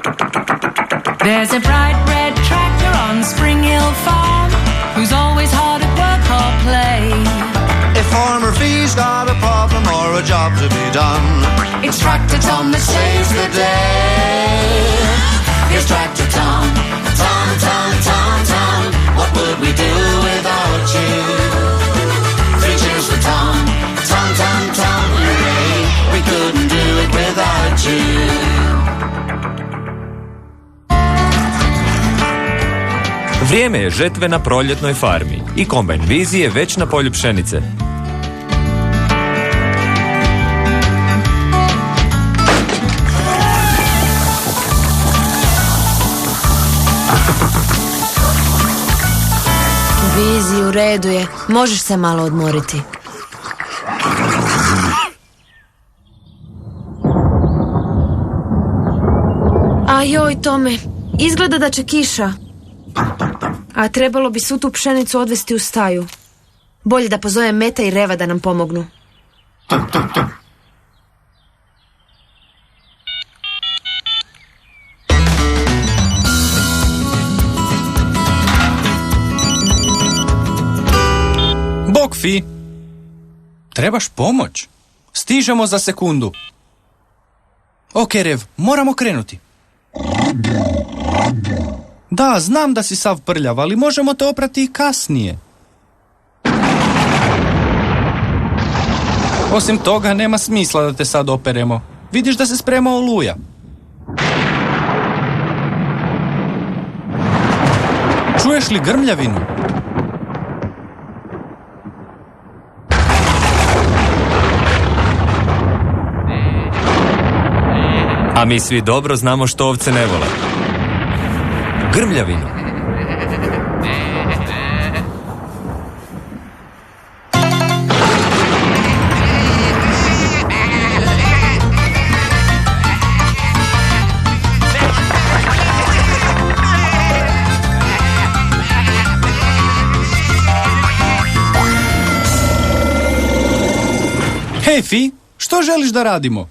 There's a bright red tractor on Spring Hill Farm who's always hard at work or play. If Farmer Fee's got a problem or a job to be done, It's Tractor Tom that saves the day. Here's Tractor Tom. Tom, Tom, Tom, Tom. What would we do without you? 3 cheers for Tom. Tom, Tom, Tom, hooray. We couldn't do it without you. Vrijeme je žetve na proljetnoj farmi i kombajn Vizi je već na polju pšenice. Vizi, u redu je. Možeš se malo odmoriti. A joj, Tome, izgleda da će kiša. A trebalo bi svu tu pšenicu odvesti u staju. Bolje da pozovem Meta i Reva da nam pomognu. Bok, Fi. Trebaš pomoć? Stižemo za sekundu. Ok, Rev, moramo krenuti. Da, znam da si sav prljav, ali možemo te oprati i kasnije. Osim toga, nema smisla da te sad operemo. Vidiš da se sprema oluja. Čuješ li grmljavinu? A mi svi dobro znamo što ovce ne vole. Grmljavinu. Hej, Fi, što želiš da radimo?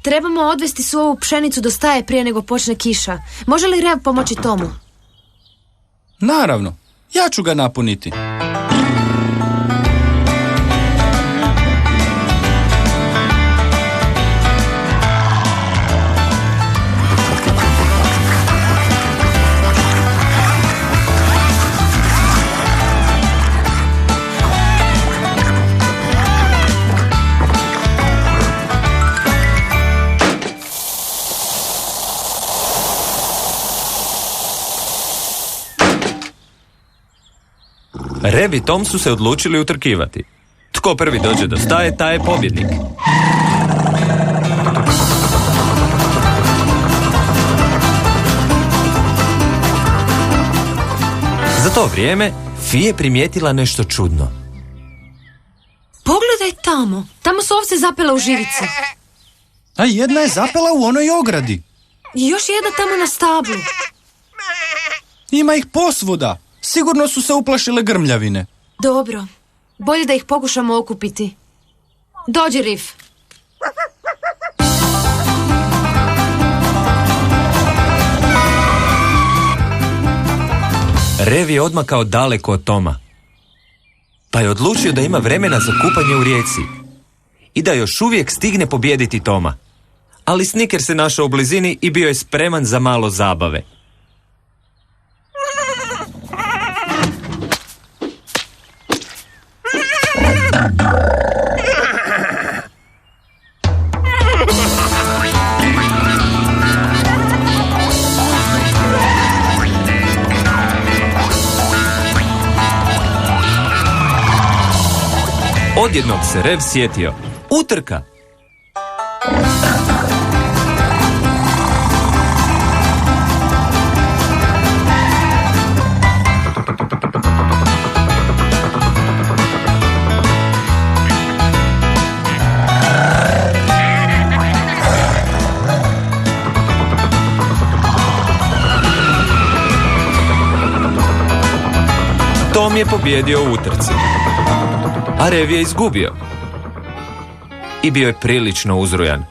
Trebamo odvesti svu ovu pšenicu do staje prije nego počne kiša. Može li Rev pomoći Tomu? Naravno, ja ću ga napuniti. Rev i Tom su se odlučili utrkivati. Tko prvi dođe do staje, taj je pobjednik. Za to vrijeme Fi je primijetila nešto čudno. Pogledaj tamo. Tamo su ovce zapele u živice. A jedna je zapela u onoj ogradi. I još jedna tamo na stablu. Ima ih posvuda. Sigurno su se uplašile grmljavine. Dobro. Bolje da ih pokušamo okupiti. Dođi, Rif. Rev je odmakao daleko od Toma. Pa je odlučio da ima vremena za kupanje u rijeci. I da još uvijek stigne pobijediti Toma. Ali Snicker se našao u blizini i bio je spreman za malo zabave. Odjednog se Rev sjetio. Utrka! Tom je pobjedio u utrci, a Rev je izgubio. I bio je prilično uzrujan.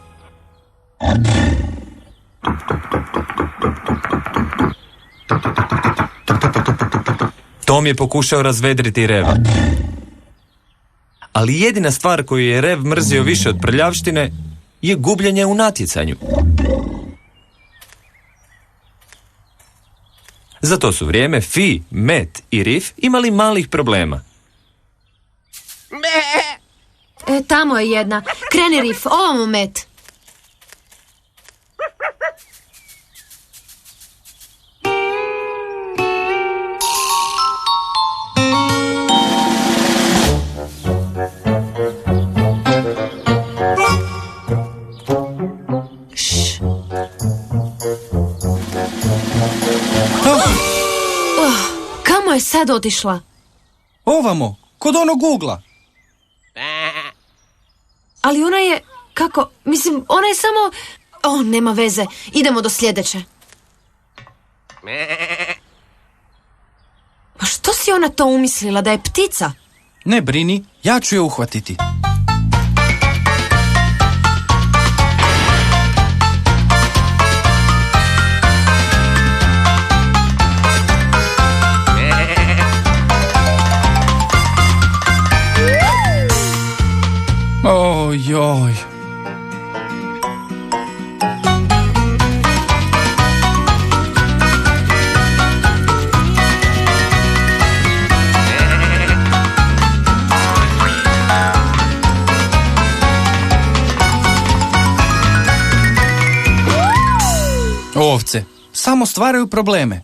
Tom je pokušao razvedriti Reva. Ali jedina stvar koju je Rev mrzio više od prljavštine je gubljenje u natjecanju. Za to su vrijeme Fi, Met i Rif imali malih problema. Tamo je jedna. Kreni, Rif, ovamo, Met. Kamo je sad otišla? Ovamo, kod onog ugla. Ali ona je, kako, mislim, ona je samo... nema veze, idemo do sljedeće. Pa što si ona to umislila, da je ptica? Ne brini, ja ću je uhvatiti. Ojoj. Ovce samo stvaraju probleme.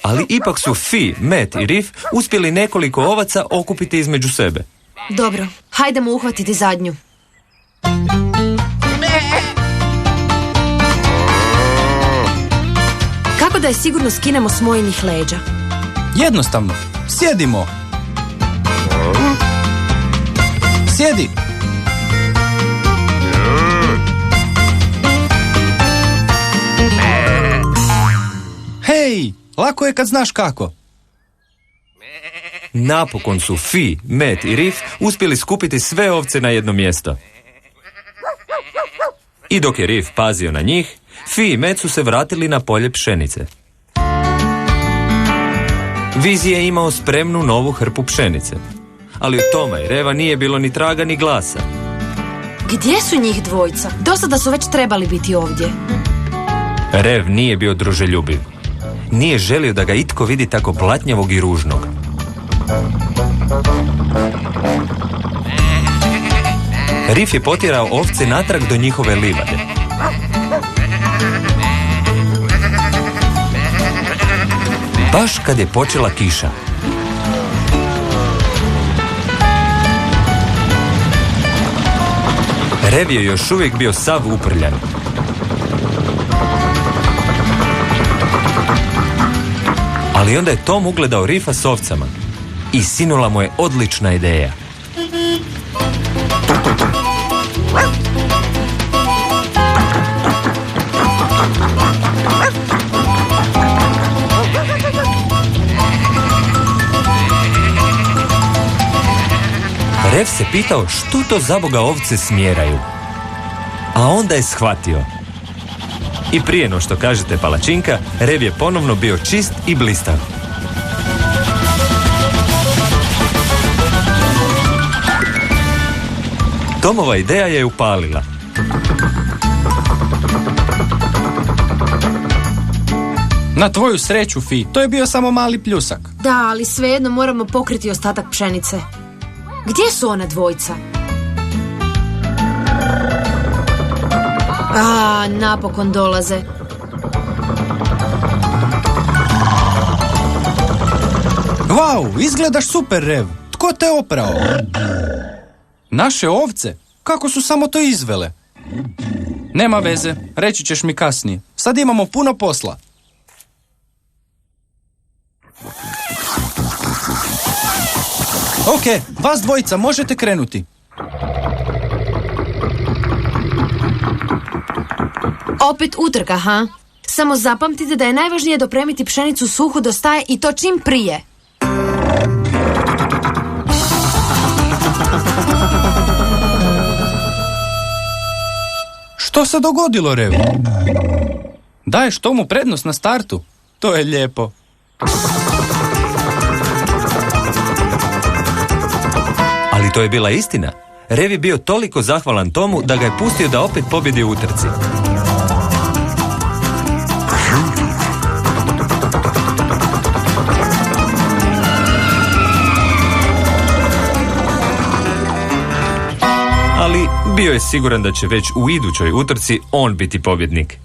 Ali ipak su Fi, Met i Rif uspjeli nekoliko ovaca okupiti između sebe. Dobro, hajdemo uhvatiti zadnju. Kako da je sigurno skinemo s mojinih leđa? Jednostavno, sjedimo. Sjedi. Hej, lako je kad znaš kako. Napokon su Fi, Met i Rif uspjeli skupiti sve ovce na jedno mjesto. I dok je Rif pazio na njih, Fi i Met su se vratili na polje pšenice. Vizi je imao spremnu novu hrpu pšenice, ali od Toma i Reva nije bilo ni traga ni glasa. Gdje su njih dvojica? Do sada su već trebali biti ovdje. Rev nije bio druželjubiv. Nije želio da ga itko vidi tako blatnjavog i ružnog. Rif je potjerao ovce natrag do njihove livade. Baš kad je počela kiša. Rev je još uvijek bio sav uprljan. Ali onda je Tom ugledao Rifa s ovcama i sinula mu je odlična ideja. Rev se pitao što to zaboga ovce smjeraju. A onda je shvatio. I prije no što kažete palačinka, Rev je ponovno bio čist i blistav. Tomova ideja je upalila. Na tvoju sreću, Fi, to je bio samo mali pljusak. Da, ali svejedno moramo pokriti ostatak pšenice. Gdje su ona dvojica? Napokon dolaze. Vau, izgledaš super, Rev. Tko te oprao? Naše ovce? Kako su samo to izvele? Nema veze, reći ćeš mi kasnije. Sad imamo puno posla. Ok, vas dvojica možete krenuti. Opet utrka, ha? Samo zapamtite da je najvažnije dopremiti pšenicu suhu do staje i to čim prije. Što se dogodilo, Rev? Daješ Tomu prednost na startu? To je lijepo. Ali to je bila istina. Rev je bio toliko zahvalan Tomu da ga je pustio da opet pobjedi u utrci. Ali bio je siguran da će već u idućoj utrci on biti pobjednik.